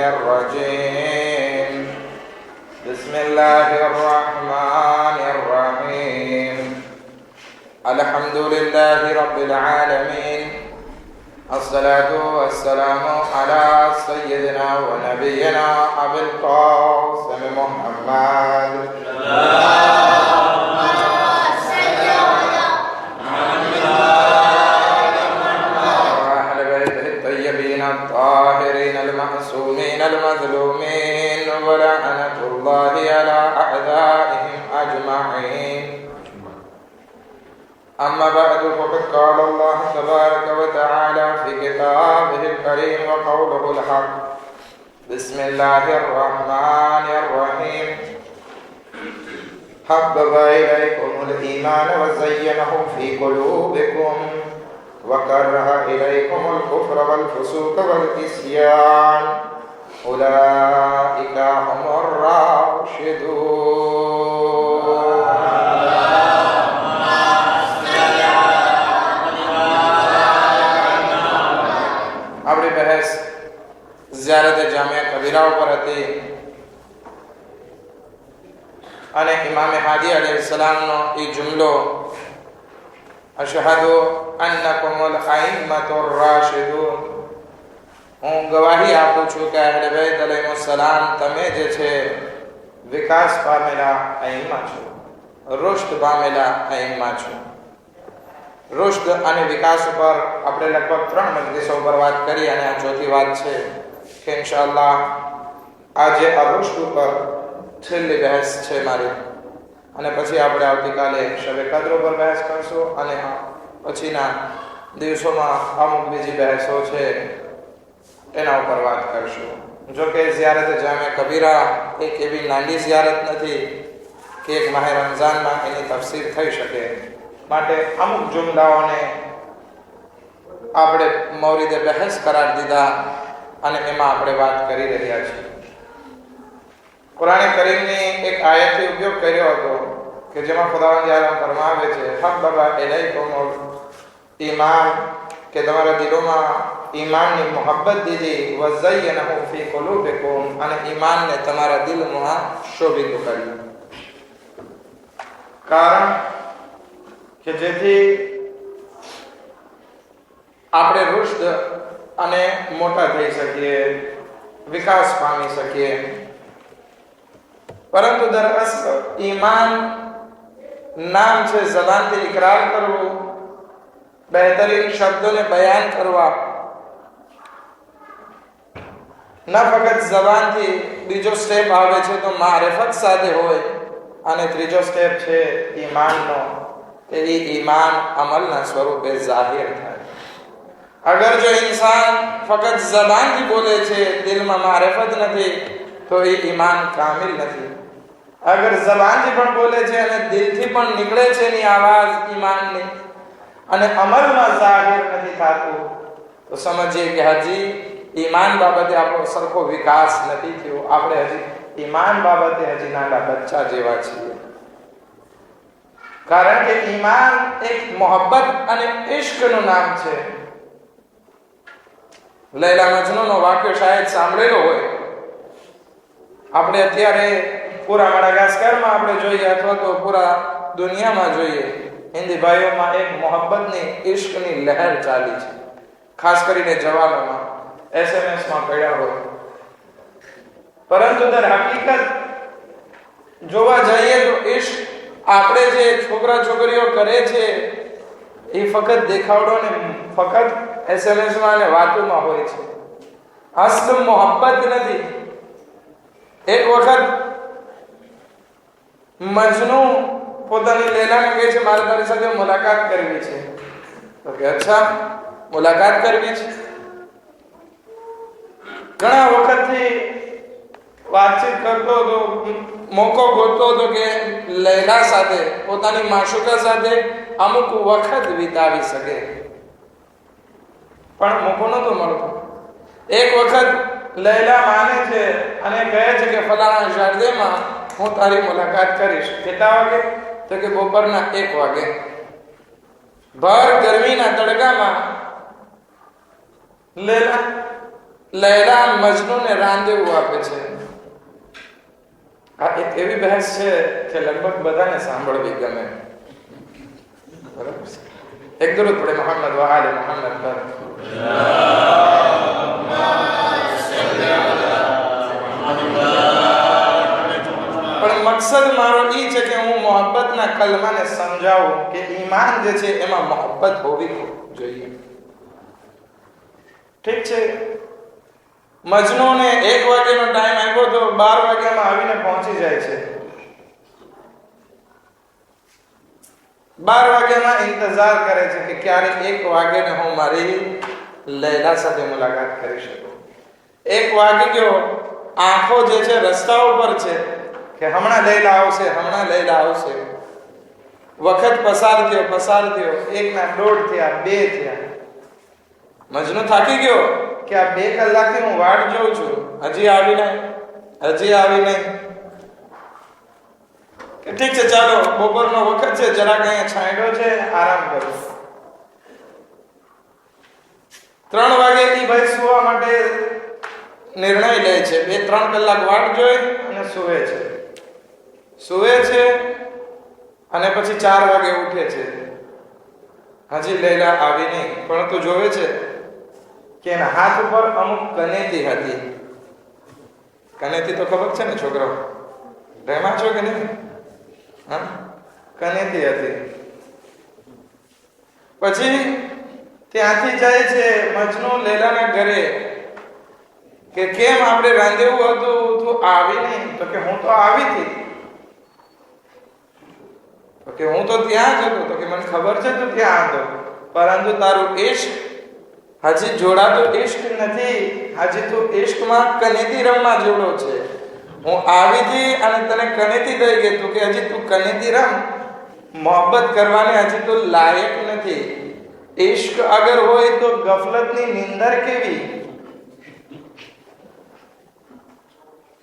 الرجيم بسم الله الرحمن الرحيم الحمد لله رب العالمين الصلاة والسلام على سيدنا ونبينا أبي القاسم محمد الطاهرين المعصومين المظلومين ولعنة الله على أعدائهم أجمعين أما بعد فقد قال الله تبارك وتعالى في كتابه الكريم وقوله الحق بسم الله الرحمن الرحيم حبب إليكم الإيمان وزينه في قلوبكم وكره إليكم الكفر والفسوق والعصيان أولئك هم الراشدون. આપણી બહેસ ઝિયારત જામિયા કબીરા ઉપર હતી અને ઇમામ હાદી અલૈહિસ્સલામનો એ જુમલો અશહદુ અન્નકુમુલ અઇમ્મતુર રાશિદૂન, હું ગવાહી આપું છું કે અહલે બેત અલૈહિસ્સલામ તમે જે છે વિકાસ પામેલા અઇમ્મા છો, રુશ્દ પામેલા અઇમ્મા છો. રુશ્દ અને વિકાસ ઉપર આપણે લગભગ 3 મજલિસો ઉપર વાત કરી અને આ ચોથી વાત છે કે ઇન્શાઅલ્લાહ આજે આ રુશ્દ ઉપર છેલ્લી બહેસ છે મારી, અને પછી આપણે આવતીકાલે શબે કદ્ર ઉપર બહેસ કરશું અને પછીના દિવસોમાં અમુક બીજી બહેસો છે એના ઉપર વાત કરશું. જો કે ઝિયારત જામિયા કબીરા એક એવી નાની ઝિયારત નથી કે એક માહે રમઝાનમાં એની તફસીર થઈ શકે, માટે અમુક જુમલાઓને આપણે મૌરીદે બહેસ કરાર દીધા અને એમાં આપણે વાત કરી રહ્યા છીએ. કુરાન કરીમની એક આયતથી ઉપયોગ કર્યો હતો કે જેમાં ખુદાવંદ આલમ ફરમાવે છે હબ્બબા ઇલૈકુમુલ ઈમાન, કે તમારા દિલોમાં ઈમાનની મોહબ્બત દીધી, વઝય્યનહુ ફી કુલૂબિકુમ, અને ઈમાનને તમારા દિલમાં શોભિત કર્યું. કારણ કે જેથી આપણે રુશ્દ અને મોટા થઈ શકીએ, વિકાસ પામી શકીએ. પરંતુ દરઅસલ ઈમાન નામ છે ઝબાનથી ઇકરાર કરવું, બહેતરીન શબ્દોને બયાન કરવા, ન ફક્ત ઝબાનથી. બીજો સ્ટેપ આવે છે તો મારિફત સાથે હોય, અને ત્રીજો સ્ટેપ છે ઈમાનનો, એ ઈમાન અમલના સ્વરૂપે જાહેર થાય. અગર જો ઇન્સાન ફક્ત ઝબાનથી બોલે છે, દિલમાં મારિફત નથી, તો એ ઈમાન કામિલ નથી. અગર ઝબાનથી પણ બોલે છે અને દિલથી પણ નીકળે છે એની આવાજ ઈમાનની, અને અમલમાં જાહેર નથી થતું, તો સમજીએ કે હજી ઈમાન બાબતે આપણો સરખો વિકાસ નથી થયો. આપણે હજી ઈમાન બાબતે હજી નાના બચ્ચા જેવા છીએ. કારણ કે ઈમાન એક મોહબ્બત અને ઇશ્કનું નામ છે. લૈલા મજનૂનો વાક્ય શાયદ સાંભળેલો હોય. આપણે અત્યારે પૂરા માડાગાસ્કરમાં આપણે જોઈએ અથવા તો પૂરા દુનિયામાં જોઈએ, હિન્દી ભાઈઓમાં એક મોહબ્બતની ઇશ્કની લહેર ચાલી છે. ખાસ કરીને જવાનોમાં SMS-માં પડ્યા હોય. પરંતુ દર હકીકત જોવા જઈએ તો ઇશ્ક આપણે જે છોકરા છોકરીઓ કરે છે એ ફક્ત દેખાવડો ને ફક્ત SMS-માં અને વાતોમાં હોય છે. અસલ મોહબ્બત નથી. એક વખત મજનુ પોતાની લૈલાને કહે છે મારે તારી સાથે મુલાકાત કરવી છે. તો કે અચ્છા, મુલાકાત કરવી છે. ઘણા વખતથી વાતચીત કરતો હતો, મોકો ગોતતો હતો કે લૈલા સાથે, પોતાની માશુકા સાથે અમુક વખત વિતાવી શકે, પણ મોકો નહોતો મળતો. એક વખત લૈલા માને છે અને કહે છે કે ફલાણા શારદેમાં હું તારી મુલાકાત કરીશ. કેટલા વાગે? તો કે બપોરના 1 વાગે. ભર ગરમીના તડકામાં લૈલા લૈલા મજનૂને રાંદેવું આપે છે. આ એક એવી બહેસ છે કે લગભગ બધાને સાંભળવી ગમે. બરાબર છે. એક દરૂદ પડે મોહમ્મદ વ આલે મોહમ્મદ પર. પણ મકસદ મારો એ છે કે હું મોહબ્બતના કલમાને સમજાવું કે ઈમાન જે છે એમાં મોહબ્બત હોવી જોઈએ. ઠીક છે, મજનૂને 1 વાગ્યાનો ટાઈમ આપ્યો તો 12 વાગ્યામાં આવીને પહોંચી જાય છે. 12 વાગ્યામાં ઇંતજાર કરે છે કે ક્યારે 1 વાગ્યાને હું મારી લૈલા સાથે મુલાકાત કરી શકું. 1 વાગી ગયો, આંખો જે છે રસ્તા ઉપર છે કે હમણાં લૈલા આવશે, હમણાં લૈલા આવશે. વખત પસાર થયો, 1 ના 1.5 થયા, 2 થયા. મજનુ થાકી ગયો કે આ 2 કલાકથી હું વાટ જોઉં છું, હજી આવી નહીં. કે ઠીક છે, ચાલો બપોરનો વખત છે, જરાક અહીંયા છાંયડો છે, આરામ કરો. 3 વાગે એ ભાઈ સુવા માટે નિર્ણય લે છે. 2-3 કલાક વાટ જોઈ અને સુવે છે અને પછી 4 વાગે ઉઠે છે. હજી લૈલા આવી નહીં, પરંતુ જોવે છે કે એના હાથ ઉપર અમુક કનેતી હતી. કનેતી તો ખબર છે ને છોકરાઓ, રહેમાં છો કે નહીં? હા, કનેતી હતી. પછી ત્યાંથી જાય છે મજનુ લૈલાના ઘરે કે કેમ આપણે રાંધેવું હતું, તું આવી નહીં? તો કે હું તો આવી હતી. તો કે હું તો ત્યાં જ હતો. તો કે મને ખબર છે તું ત્યાં હતો, પરંતુ તારું ઇશ્ક હજી જોડાતો ઇશ્ક નથી. હજી તું ઇશ્કમાં કનેતી રમવા જોડો છે. હું આવી હતી અને તને કનેતી દઈ ગઈ. તું કે હજી તું કનેતી રમ, મોહબ્બત કરવાને હજી તું લાયક નથી. ઇશ્ક અગર હોય તો ગફલતની નિંદર કેવી?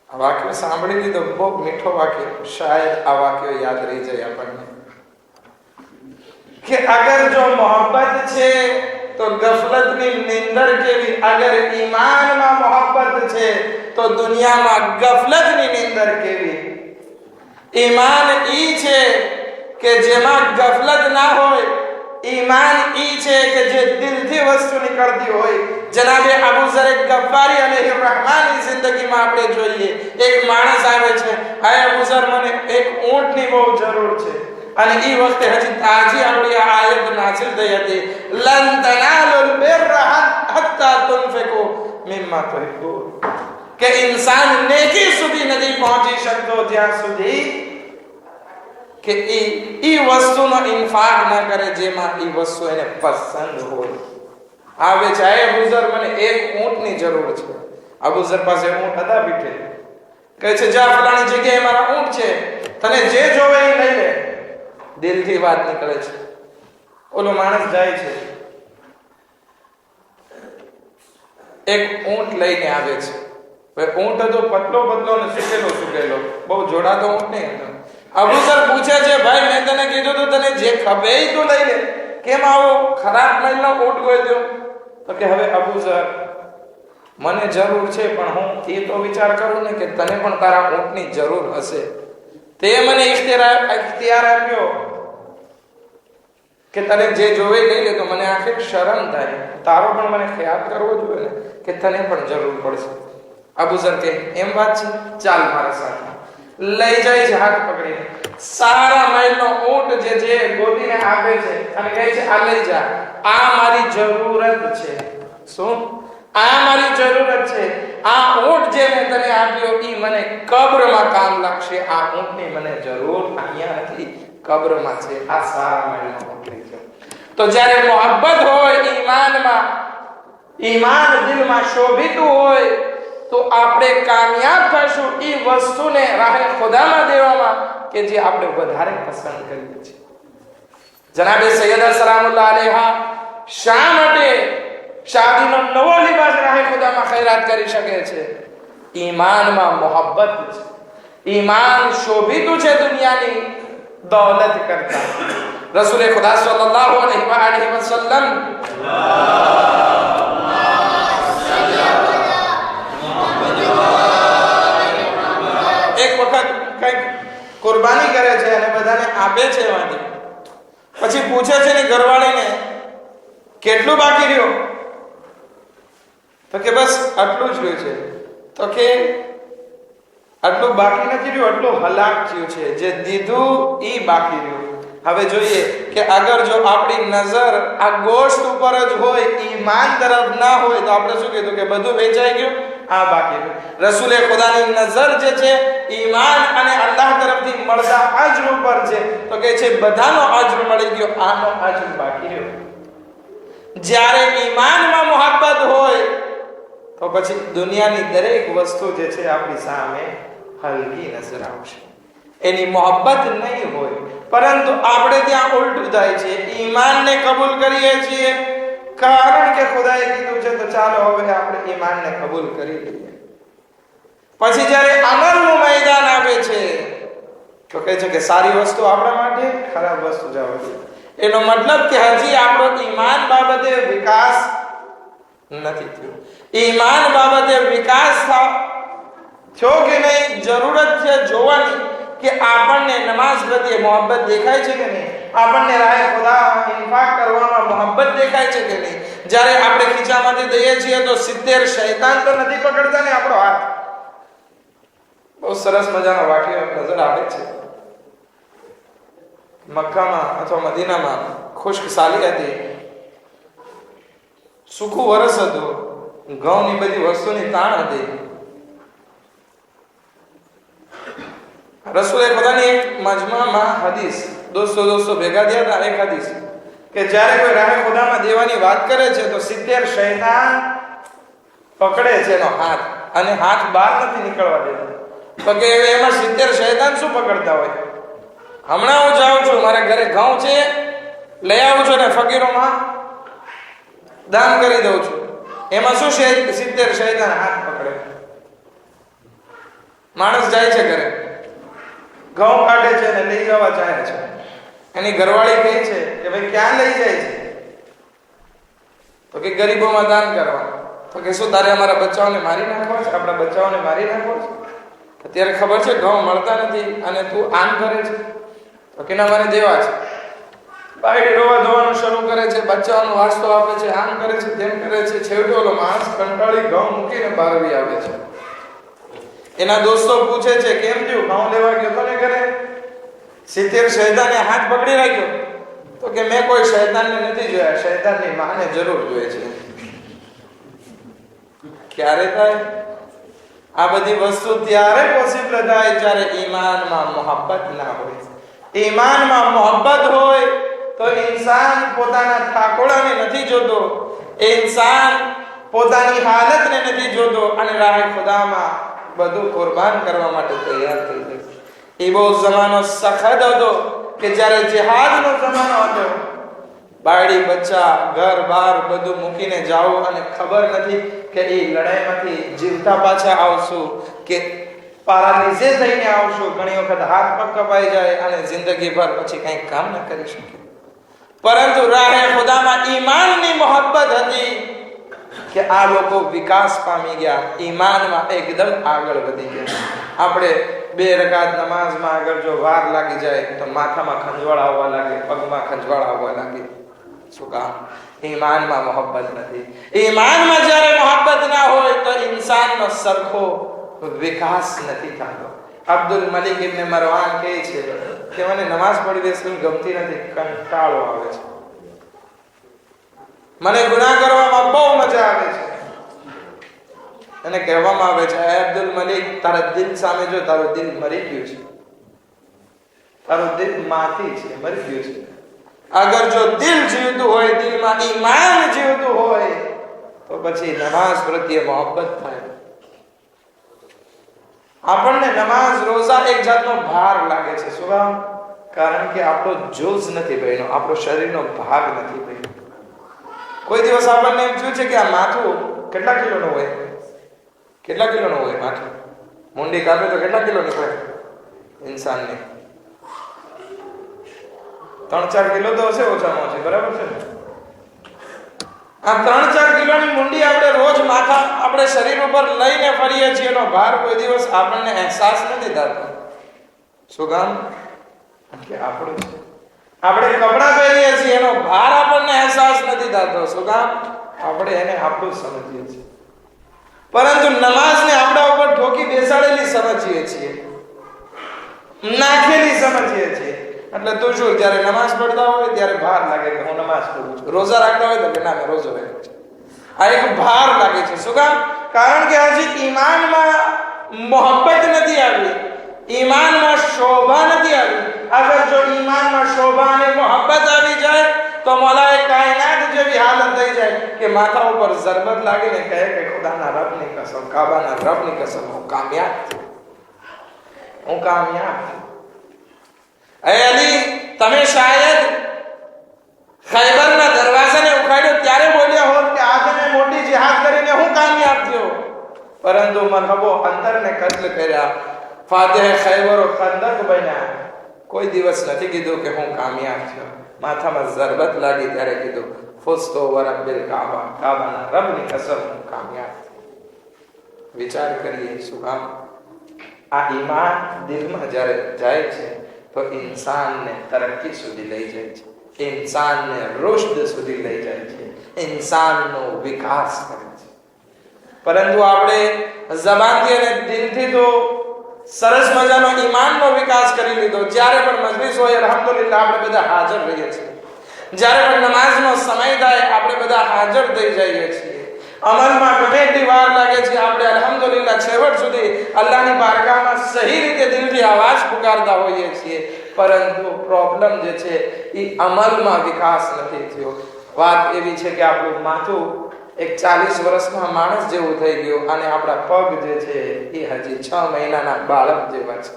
આ વાક્ય સાંભળી લીધો, બહુ મીઠો વાક્ય. શાયદ આ વાક્ય યાદ રહી જાય આપણને કે અગર જો મોહબ્બત છે તો ગફલતની નિંદર કેવી? અગર ઈમાનમાં મોહબ્બત છે તો દુનિયામાં ગફલતની નિંદર કેવી? ઈમાન ઈ છે કે જેમાં ગફલત ના હોય. ઈમાન ઈ છે કે જે દિલથી વસ્તુ નીકળતી હોય. જનાબે અબુ ઝર ગફારી અલૈહિ રહેમાની જિંદગીમાં આપણે જોઈએ, એક માણસ આવે છે, હાય અબુ ઝર, મને એક ઊંટની બહુ જરૂર છે. અને એ વખતે હજી તાજી આપણી આ આયત નાઝિલ થઈ હતી, લન તનાલુલ બિર્રા હત્તા તુનફિકુ મિમ્મા તુહિબ્બૂન, કે ઇન્સાન નેકી સુધી નથી પહોંચી શકતો જ્યાં સુધી કે ઈ વસ્તુનો ઇન્ફાક ના કરે જેમાં ઈ વસ્તુ એને પસંદ હોય. આવે છે, અબુ ઝર, મને એક ઊંટની જરૂર છે. અબુ ઝર પાસે ઊંટ હતા પીઠે. કહે છે, જા ફલાણી જગ્યાએ મારા ઊંટ છે, તને જે જોવે એ લઈ લે. દિલથી વાત નીકળે છે. ઓલો માણસ જાય છે, એક ઊંટ લઈને આવે છે. હવે ઊંટ હતો પતલો અને સુકેલો, બહુ જોડાતો ઊંટ નહીં હતો. અબુ ઝર પૂછે છે, ભાઈ મેં તને કીધું તું તને જે ખબે એ તું લઈ લે, કેમ આવો ખરાબ મહિનો ઊંટ ગોત્યો? તો કે હવે અબુ ઝર, મને જરૂર છે, પણ હું એ તો વિચાર કરું ને કે તને પણ તારા ઊંટની જરૂર હશે. તે મને ઇખ્તિયાર આપ્યો કે તને જે જોવે લઈ લે, તો મને આખી શરમ થાય. તારો પણ મને ખ્યાલ કરવો જોઈએ ને કે તને પણ જરૂર પડશે. અબુ ઝર કે એમ વાત છે, ચાલ મારા સાથે. લઈ જાય છે હાથ પકડીને. સારા માઇલનો ઊંટ જે છે ગોતીને આપે છે અને કહે છે, આ લઈ જા, આ મારી જરૂરત છે. શું? આ મારી જરૂરત છે. આ ઊંટ જે મેં તને આપ્યો ઈ મને કબ્રમાં કામ લાગશે. આ ઊંટની મને જરૂર અહીંયા નથી, કબ્રમાં છે. આ સારા માઇલનો ઊંટ લઈ જાઓ. તો જ્યારે મોહબ્બત હોય ઈમાનમાં, ઈમાન દિલમાં શોભિતું હોય, તો આપણે કામયાબ થશું એ વસ્તુને રાહે ખુદામાં દેવામાં કે જે આપણે વધારે પસંદ કરીએ છીએ. જનાબે સૈયદા સલામુલ્લાહ અલૈહા શા માટે શાદીનો નવો લિબાસ રાહે ખુદામાં ખૈરાત કરી શકે છે? ઈમાનમાં મોહબ્બત છે. ઈમાન શોભિતું છે દુનિયાની દૌલત કરતા. રસૂલ ખુદા સલ્લલ્લાહુ અલૈહિ વસલ્લમ આપે છે એમાંથી. પછી પૂછે છે ને ઘરવાળીને કેટલું બાકી રહ્યું? તો કે બસ આટલું જ રહ્યું છે. તો કે આટલું બાકી નથી રહ્યું, આટલું હલાક થયું છે, જે દીધું એ બાકી રહ્યું. હવે જોઈએ કે અગર જો આપણી નજર આ ગોશ્ત ઉપર જ હોય, ઈમાન તરફ ના હોય, તો આપણે શું કીધું કે બધું વેચાઈ ગયું, આ બાકી રહ્યું. રસૂલે ખુદાની નજર જે છે ઈમાન અને અલ્લાહ તરફથી મળતા અજર ઉપર છે, તો કે છે બધાનો અજર મળી ગયો, આનો અજર બાકી રહ્યો. જ્યારે ઈમાનમાં મોહબ્બત હોય તો પછી દુનિયાની દરેક વસ્તુ જે છે આપણી સામે હલકી નજર આવશે. એની મોહબ્બત નહીં હોય, પરંતુ આપણે ત્યાં ઉલટું થાય છે. ઈમાનને કબૂલ કરીએ છીએ કારણ કે ખુદાએ કીધું છે, તો ચાલો હવે આપણે ઈમાનને કબૂલ કરી લઈએ. પછી જ્યારે અમલનું મેદાન આવે છે તો કહે છે કે સારી વસ્તુ આપણા માટે, ખરાબ વસ્તુ જવા દે. એનો મતલબ કે હજી આપણો ઈમાન બાબતે વિકાસ નથી થયો. ઈમાન બાબતે વિકાસ થયો કે નહીં, જરૂરત છે જોવાની કે આપણને નમાઝ પ્રત્યે મોહબ્બત દેખાય છે કે નહીં, આપણને રાહે ખુદા ઇન્ફાક કરવામાં મોહબ્બત દેખાય છે કે નહીં. જ્યારે આપણે ખીચામાંથી દઈએ છીએ તો 70 શૈતાન તો નથી પકડતા ને આપણો હાથ. બહુ સરસ મજાનો વાક્ય નજર આવે છે. મક્કામાં અથવા મદીનામાં ખુશ્ક સાલી હતી, સૂકું વરસ હતું, ઘઉંની બધી વસ્તુની તાણ હતી. રસૂલે ખુદાની એક મજમામાં હદીસ દોસ્તો ભેગા થયા હતા. એક હદીસ કે જ્યારે કોઈ રાહે ખુદામાં દેવાની વાત કરે છે તો 70 શૈતાન પકડે છે એનો હાથ, અને હાથ બહાર નથી નીકળવા દેતા. તો કે એમાં 70 શૈતાન શું પકડતા હોય? હમણાં હું જાઉં છું, મારે ઘરે ઘઉં છે, લઈ આવું છું ને ફકીરોમાં દાન કરી દઉં છું. એમાં શું 70 શૈતાન હાથ પકડે. માણસ જાય છે ઘરે, ઘઉં કાઢે છે ને લઈ જવા જાય છે. એની ઘરવાળી કહે છે કે ભાઈ ક્યાં લઈ જાય છે? તો કે ગરીબોમાં દાન કરવા. તો કે શું તારે અમારા બચ્ચાઓને મારી નાખવા છે? આપણા બચ્ચાઓને મારી નાખવા છે? અત્યારે ખબર છે ઘઉં મળતા નથી અને તું આમ કરે છે? તો કે ના, મારે દેવા છે. બાયડી રોવા ધોવાનું શરૂ કરે છે, બચ્ચાઓનો વાસ્તો આપે છે, આમ કરે છે, તેમ કરે છે. છેવટે ઓલો માણસ કંટાળી ઘઉં મૂકીને બહાર આવે છે. એના દોસ્તો પૂછે છે કેમ થયું? ઘઉં લેવા ગયો તો ને ઘરે 70 શૈતાને હાથ પકડી રાખ્યો. તો કે મેં કોઈ શૈતાનને નથી જોયા, શૈતાનની માને જરૂર જોઈએ છે. ક્યારે થાય? આ બધી વસ્તુ ત્યારે પોસિબલ થાય જ્યારે ઈમાનમાં મોહબ્બત ના હોય. ઈમાનમાં મોહબ્બત હોય તો ઇન્સાન પોતાના ઠાકોરાને નથી જોતો, ઇન્સાન પોતાની હાલતને નથી જોતો અને રાહે ખુદામાં બધું કુરબાન કરવા માટે તૈયાર થઈ જાય. એ બહુ જમાનો સખત હતો કે જ્યારે જિહાદનો જમાનો હતો. બાયડી બચ્ચા ઘર બાર બધું મૂકીને જાઓ અને ખબર નથી કે એ લડાઈમાંથી જીવતા પાછા આવશું કે પારાલીઝે થઈને આવશું. ઘણી વખત હાથ પગ કપાઈ જાય અને જિંદગીભર પછી કંઈ કામ ન કરી શકે. પરંતુ રાહે ખુદામાં ઈમાનની મોહબ્બત હતી કે આ લોકો વિકાસ પામી ગયા, ઈમાનમાં એકદમ આગળ વધી ગયા. આપણે 2 રકાત નમાઝમાં આગળ જો વાર લાગી જાય તો માથામાં ખંજવાળ આવવા લાગે, પગમાં ખંજવાળ આવવા લાગે. શું કામ? ઈમાનમાં મોહબ્બત નથી. ઈમાનમાં જ્યારે મોહબ્બત ના હોય તો ઇન્સાનનો સરખો વિકાસ નથી થતો. અબ્દુલ મલિક ઇબ્ન મરવાન કહે છે કે મને નમાઝ પડી બેસવી ગમતી નથી, કંટાળો આવે છે, મને ગુનાહ કરવામાં બહુ મજા આવે છે. અને કહેવામાં આવે છે અબ્દુલ મલિક, તારા દિલ સામે જો, તારું દિલ મરી ગયું છે, તારું દિલ માથી છે, મરી ગયું છે. અગર જો દિલ જીવતું હોય, દિલમાં ઈમાન જીવતું હોય તો પછી નમાઝ પ્રત્યે મોહબ્બત થાય. આપણને નમાઝ રોઝા એક જાતનો ભાર લાગે છે. શું કામ? કારણ કે આપણો જુઝ નથી બન્યો, આપણો શરીરનો ભાગ નથી બન્યો. કોઈ દિવસ આપણને એમ થયું છે કે આ માથું કેટલા કિલોનું હોય? કેટલા કિલોનું હોય માથું? મુંડી કાપે તો કેટલા કિલોની હોય ઇન્સાનની? 3-4 કિલો તો હશે ઓછામાં ઓછી, બરાબર છે ને? આ 3-4 કિલોની મુંડી આપણે રોજ માથા આપણે શરીર ઉપર લઈને ફરીએ છીએ, એનો ભાર કોઈ દિવસ આપણને અહેસાસ નથી થતો. શું કામ? કે આપણું છે. આપણે કપડાં પહેરીએ છીએ એનો ભાર આપણને અહેસાસ નથી થતો. શું કામ? આપણે એને આપણું સમજીએ છીએ. પરંતુ નમાઝને આપણા ઉપર ઠોકી બેસાડેલી સમજીએ છીએ, નાખેલી સમજીએ છીએ. એટલે તું શું, જ્યારે નમાઝ પડતા હોય ત્યારે ભાર લાગે કે હું નમાઝ પડું છું. રોજા રાખતા હોય તો કે ના મેં રોજો રાખ્યો છે. આ એક ભાર લાગે છે. શું કામ? કારણ કે હજી ઈમાનમાં મોહબ્બત નથી આવી, ઈમાનમાં શોભા નથી આવી. અગર જો ઈમાનમાં શોભા અને મોહબ્બત આવી જાય તો મોલાએ કાયનાત જેવી હાલત થઈ જાય કે માથા ઉપર ઝરબત લાગીને કહે કે ખુદાના રબની કસમ, કાબાના રબની કસમ, હું કામયાબ છું, હું કામયાબ છું. એ અલી, તમે શાયદ ખૈબરના દરવાજાને ઉખાડ્યો ત્યારે બોલ્યા હોત કે આજે મેં મોટી જિહાદ કરીને હું કામયાબ થયો. પરંતુ મરહબો અંતરને કત્લ કર્યા, ફાતહ ખૈબર ઓ ખંદક બન્યા. કોઈ દિવસ નથી કીધું કે હું કામયાબ થયો. માથામાં ઝરબત લાગી ત્યારે કીધું ફુસ્તો વરબ્બિલ કાબા, કાબાના રબની કસમ, હું કામયાબ થયો. વિચાર કરીએ. શું કામ? આ ઈમાન દિલમાં જ્યારે જાય છે તો ઇન્સાનને તરક્કી સુધી લઈ જાય છે, ઇન્સાનને રુશ્દ સુધી લઈ જાય છે, ઇન્સાનનો વિકાસ કરે છે. પરંતુ આપણે જબાનથી અને દિલથી તો સરસ મજાનો ઈમાનનો વિકાસ કરી લીધો. જ્યારે પણ મજલિસ હોય અલ્હમ્દુલિલ્લાહ આપણે બધા હાજર રહીએ છીએ. જ્યારે પણ નમાઝનો સમય થાય આપણે બધા હાજર થઈ જઈએ છીએ. અમલમાં ગમે એટલી વાર લાગે છે, આપણે અલ્હમ્દુલિલ્લાહ છેવટ સુધી અલ્લાહની બારગાહમાં સહી રીતે દિલથી આવાજ પુકારતા હોઈએ છીએ. પરંતુ પ્રોબ્લેમ જે છે એ અમલમાં વિકાસ નથી થયો. વાત એવી છે કે આપણું માથું એક 40 વર્ષના માણસ જેવું થઈ ગયું અને આપણા પગ જે છે એ હજી 6 મહિનાના બાળક જેવા છે.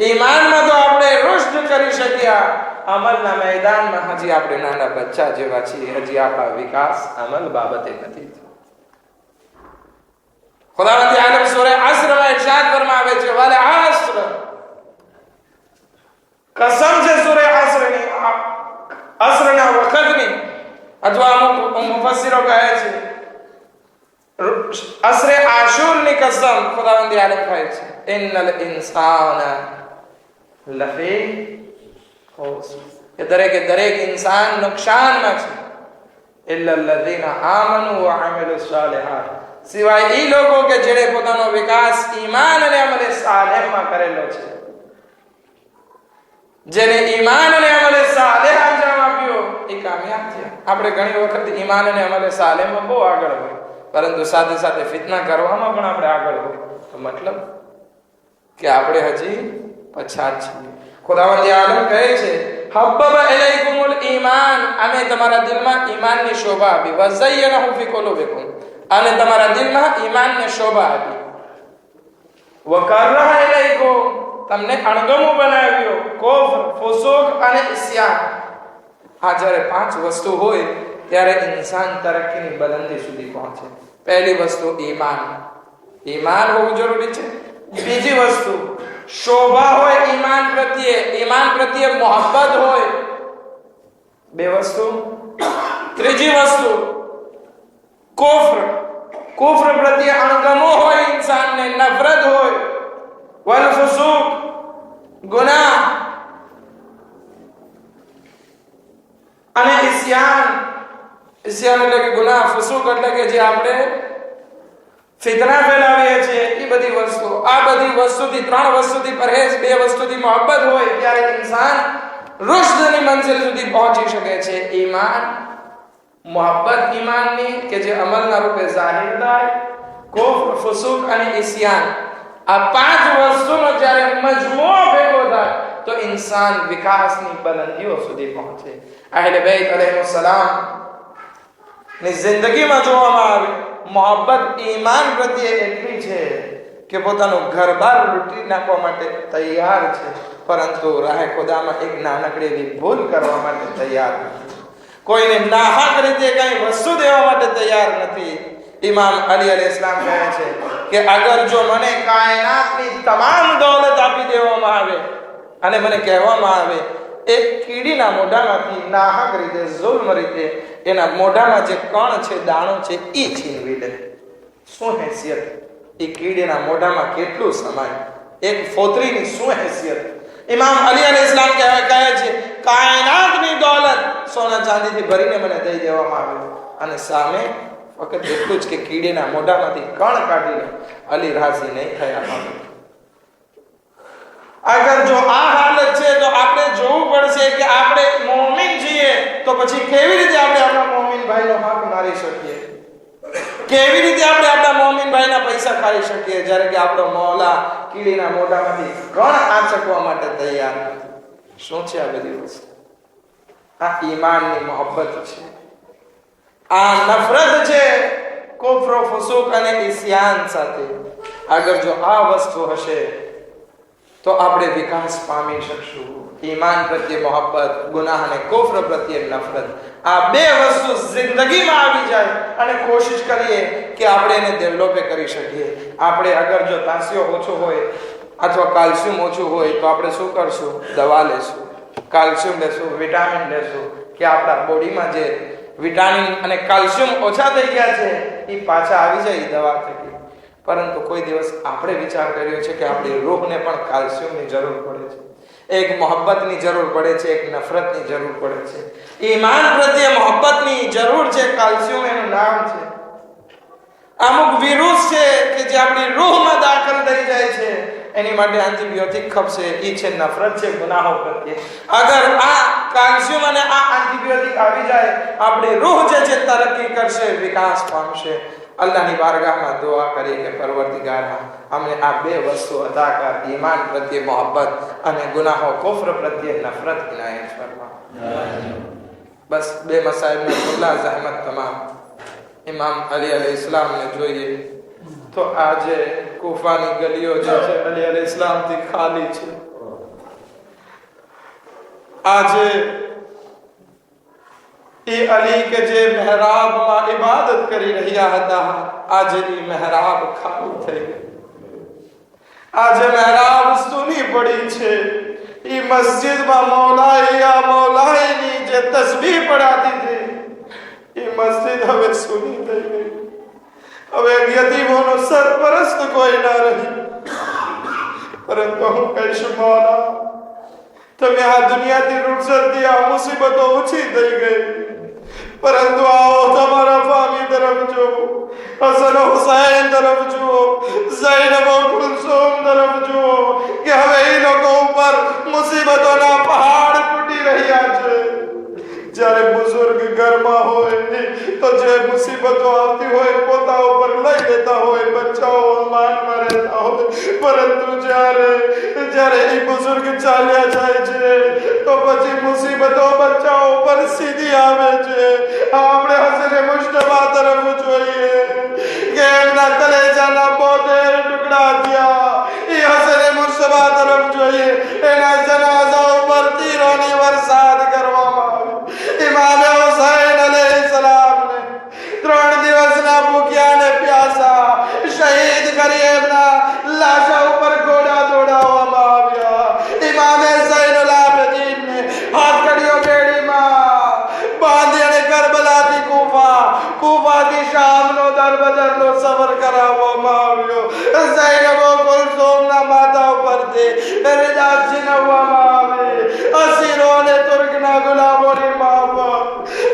ઈમાનમાં તો આપણે રુશ્દ કરી શક્યા, અમલના મેદાનમાં હજી આપણે નાના બચ્ચા જેવા છીએ. હજી આપણા વિકાસ અમલ બાબતે નથી. ખુદાવંદ આલમ સૂરા અસ્રમાં ઇરશાદ ફરમાવે છે, વલ અસ્ર, કસમ છે સૂરા અસ્રની, અસ્રના વખતની. અથવા અમુક મુફસ્સિરો કહે છે અસ્રે આશુરની કસમ ખુદાવંદ આલમ કહે છે, ઇન્નલ ઇન્સાના લફી ખુસ્ર, કે દરેક ઇન્સાન નુકસાનમાં છે. ઇલ્લા અલ્લઝીના આમનુ વ અમિલુસ સાલિહાત, સિવાય એ લોકો કે જેણે પોતાનો વિકાસ ઈમાન અને અમલે સાલેહમાં કરેલો છે. જેને ઈમાન અને અમલે સાલેહ અંજામ આપ્યો એ કામયાબ થયા. આપણે ઘણી વખત ઈમાન અને અમલે સાલેહમાં બહુ આગળ હોય, પરંતુ સાથે સાથે ફિતના કરવામાં પણ આપણે આગળ હોય. તો મતલબ કે આપણે હજી પછાત છીએ. ખુદાવંદ આલમ કહે છે, હબ્બબ ઇલૈકુમુલ ઈમાન, અમે તમારા દિલમાં ઈમાનની શોભા આપી. વઝય્યનહુ ફી કુલુબિકુમ, અને તમારા દિલમાં ઈમાનને શોભા આપી. વકરહ ઇલૈકુમ, તમને અણગમો બનાવ્યો કુફર, ફુસૂક અને ઇસ્યાન. આ જ્યારે 5 વસ્તુ હોય ત્યારે ઇન્સાન તરક્કીની બલંદી સુધી પહોંચે. પહેલી વસ્તુ ઈમાન, ઈમાન હોવું જરૂરી છે. બીજી વસ્તુ શોભા હોય ઈમાન પ્રત્યે મોહબ્બત હોય. 2 વસ્તુ. ત્રીજી વસ્તુ કુફર પ્રત્યે અણગમો હોય, ઇન્સાનને નફરત હોય. વલ ફુસૂક, ગુનાહ, અને ઇસ્યાન એટલે કે ગુનાહ, ફુસૂક એટલે કે જે આપણે ફિતના ફેલાવીએ છીએ એ બધી વસ્તુ. આ બધી વસ્તુથી 3 વસ્તુથી પરહેજ, 2 વસ્તુથી મોહબ્બત હોય ત્યારે ઇન્સાન રુશ્દની મંઝિલ સુધી પહોંચી શકે છે. ઈમાન, મોહબ્બત ઈમાનની કે જે અમલના રૂપે જાહિર થાય, કુફર, ફુસૂક અને ઇસ્યાન. આ 5 વસ્તુનો જ્યારે મજમુઓ ભેગો થાય તો ઇન્સાન વિકાસની બલંદીઓ સુધી પહોંચે. અહેલે બેત અલૈહિસ્સલામ ની જિંદગીમાં જોવામાં આવે મોહબ્બત ઈમાન પ્રત્યે એટલી છે કે પોતાનું ઘર-બાર લૂંટી નાખવા માટે તૈયાર છે, પરંતુ રાહે ખુદામાં એક નાનકડી એવી ભૂલ કરવા માટે તૈયાર નથી. કોઈને નાહક રીતે કઈ વસ્તુ દેવા માટે તૈયાર નથી. ઇમામ અલી અલૈહિસ્સલામ કહે છે કે અગર જો મને કાયનાતની તમામ દોલત આપી દેવામાં આવે અને મને કહેવામાં આવે એક કીડીના મોઢામાંથી નાહક રીતે, ઝુલ્મ રીતે એના મોઢામાં જે કણ છે, દાણો છે એ છીનવી લે, શું હેસિયત? એ કીડીના મોઢામાં કેટલું સમાય? એક ફોતરીની શું હેસિયત? ઇમામ અલી અલૈહિસ્સલામ કહે છે કાયનાતની દોલત સોના ચાંદીથી ભરીને મને દઈ દેવામાં આવી અને સામે ફક્ત એટલું જ કે કીડીના મોઢામાંથી કણ કાઢી લે, અલી રાજી નહીં થયા. અગર જો આ હાલત છે તો આપણે જોવું પડશે કે આપણે મોમિન છીએ તો પછી કેવી રીતે આપણે આપણા મોમિન ભાઈનો હક મારી શકીએ, કેવી રીતે આપણે આપણા મોમિન ભાઈના પૈસા ખાઈ શકીએ જ્યારે કે આપણો મૌલા કીડીના મોઢામાંથી કણ આંચકવા માટે તૈયાર નથી. શું છે આ બધી વસ્તુ? આ ઈમાનની મોહબ્બત છે, આ નફરત છે કુફર, ફુસુક અને ઇસ્યાન સાથે. અગર જો આ વસ્તુ હશે તો આપણે વિકાસ પામી શકશું. ઈમાન પ્રત્યે મોહબ્બત, ગુનાહ અને કુફર પ્રત્યે નફરત, આ બે વસ્તુ જિંદગીમાં આવી જાય અને કોશિશ કરીએ કે આપણે એને ડેવલપ કરી શકીએ. આપણે અગર જો તાસિયો ઓછો હોય અથવા કેલ્શિયમ ઓછું હોય તો આપણે શું કરશું? દવા લેશું, કેલ્શિયમ લેશું, વિટામિન લેશું કે આપણા બોડીમાં જે વિટામિન અને કેલ્શિયમ ઓછા થઈ ગયા છે એ પાછા આવી જાય દવા થકી. પરંતુ કોઈ દિવસ આપણે વિચાર કર્યો છે કે આપણી રૂહને પણ કેલ્શિયમની જરૂર પડે છે, એક મોહબ્બતની જરૂર પડે છે, એક નફરતની જરૂર પડે છે. ઈમાન પ્રત્યે મોહબ્બતની જરૂર છે, કેલ્શિયમ એનું નામ છે. અમુક વિરુસ છે કે જે આપણી રૂહમાં દાખલ થઈ જાય છે, એની માટે એન્ટીબાયોટિક ખપશે, એ છે નફરત છે ગુનાહો પ્રત્યે. અગર આ કેલ્શિયમ અને આ એન્ટીબાયોટિક આવી જાય, આપણી રૂહ જે છે તરક્કી કરશે, વિકાસ પામશે. અલ્લાહની બારગાહમાં દુઆ કરી કે પરવરદિગાર અમને આ બે વસ્તુ અતા કર, ઈમાન પ્રત્યે મોહબ્બત અને ગુનાહો કુફર પ્રત્યે નફરત ઇનાયત ફરમા. બસ બે મસાઇલને ખુલ્લા જહેમત તમામ ઇમામ અલી અલૈહિસ્સલામને જોઈએ તો આજે કૂફાની ગલીઓ જે છે અલી અલૈહિસ્સલામથી ખાલી છે. આજે એ અલી કે જે મહેરાબમાં ઇબાદત કરી રહ્યા હતા, આજે એ મહેરાબ ખાલી થઈ ગઈ. આજે મહેરાબ સૂની પડી છે. એ મસ્જિદમાં મૌલાઈની જે તસ્બીહ પડાતી હતી એ મસ્જિદ હવે સૂની થઈ ગઈ. હવે યતીમોનો સરપરસ્ત કોઈ ના રહી. પરંતુ હું કહીશ મૌલા, તમે આ દુનિયાથી રૂખસતથી આ મુસીબતો ઓછી થઈ ગઈ, પરંતુ આવો તમારા ફામી તરફ જુઓ, હસન હુસૈન તરફ જુઓ, ઝૈનબ કુલસુમ તરફ જુઓ કે હવે એ લોકો ઉપર મુસીબતોના પહાડ તૂટી રહ્યા છે. જ્યારે બુઝુર્ગ ઘરમાં હોય તો જે મુસીબતો આવતી હોય પોતા ઉપર લઈ લેતા હોય, બચ્ચાઓ માનમાં રહેતા હોય, પરંતુ જ્યારે એ બુઝુર્ગ ચાલ્યા જાય છે તો પછી મુસીબતો બચ્ચાઓ ઉપર સીધી આવે છે. આપણે હસને મુશ્તબા તરફ જોઈએ કે એમના કલેજાના 72 ટુકડા થયા. એ હસને મુશ્તબા તરફ જોઈએ, એના જનાઝા ઉપર તીરોની વરસાદ કરવામાં આવી. ઇમામે હુસૈન અલૈહિસ્સલામને 3 દિવસના ભૂખ્યા ને પ્યાસા શહીદ કરી એમના લાશા ઉપર ઘોડા દોડાવવામાં આવ્યા. ઇમામે ઝૈનુલ આબદીનને હાથકડીઓ બેડીમાં બાંધી અને કરબલાથી કૂફાથી શામનો દરબદરનો સફર કરાવવામાં આવ્યો. ઝૈનબ કુલસુમના માથા ઉપરથી રજા છીનવવામાં આવી. અસીરો અને તુર્કના ગુલામોની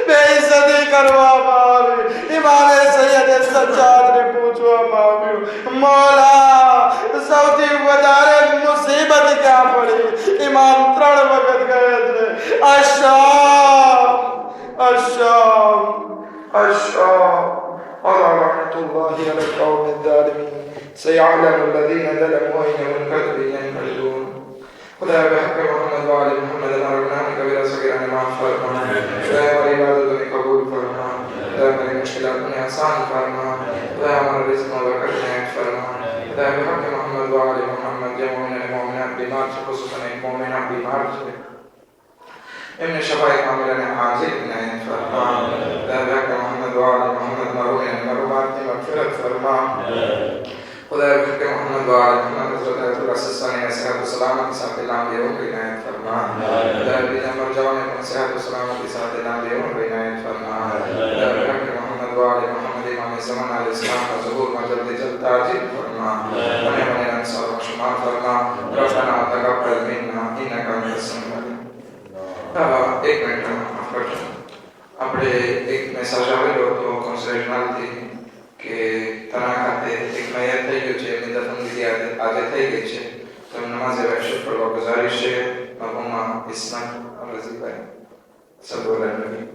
બેઇઝ્જતી કરવામાં આવી. ઇમામે સૈયદ સજ્જાદને પૂછવામાં આવ્યું, મૌલા સૌથી વધારે મુસીબત ક્યાં પડી? ઇમામ 3 વખત કહે છે, અશામ અશામ અશામ. અલા રહમતુllahi અલા કૌમિ ઝાલિમીન સયઅલમુ الذين ظلموا أيهم الكذب ينقلبون. خدا بحق محمد وآل محمد الأرغنان كبيرا صغيرا معاف فرما. خدا ہماری عبادتوں میں قبول فرما. خدا ہماری مشکلات میں آسان فرما. خدا ہمارا رزق میں برکت عنایت فرما. خدا بحق محمد وآل محمد جو مومن مومنات بیمار سے خصوصاً ایک مومنات بیمار سے ابن شفاء کاملہ نے حاضر عنایت فرما. خدا بحق محمد وآل محمد مرحومین مرحومات کی مغفرت فرما. خدا بحق محمد وآل محمد حضرت رسول السلام نے صحت و سلامت کے ساتھ اعلان دے ان کو عنایت فرما. خدا بحق مرجعوں نے صحت و سلامت کے ساتھ اعلان دے ان کو عنایت فرما. خدا بحق محمد وآل محمد امام زمان علیہ السلام کا ظہور میں جلد جلد تاجر فرما. ہمیں انصار و شمار فرما. ربنا تقبل منا કામ પ્રસંગ એક મિનિટ માફ કરજો. આપણે એક મેસેજ આવેલો હતો કોન્સરેશનલથી કે તના ખાતે એક મૈયત થઈ ગયું છે, એમની દફનવિધિ આજે થઈ ગઈ છે, તો નમાઝે વહેશત પડવા ગુજારિશ છે. મહુમા ઇસ્માઇલ રઝીભાઈ સબોલા નબી.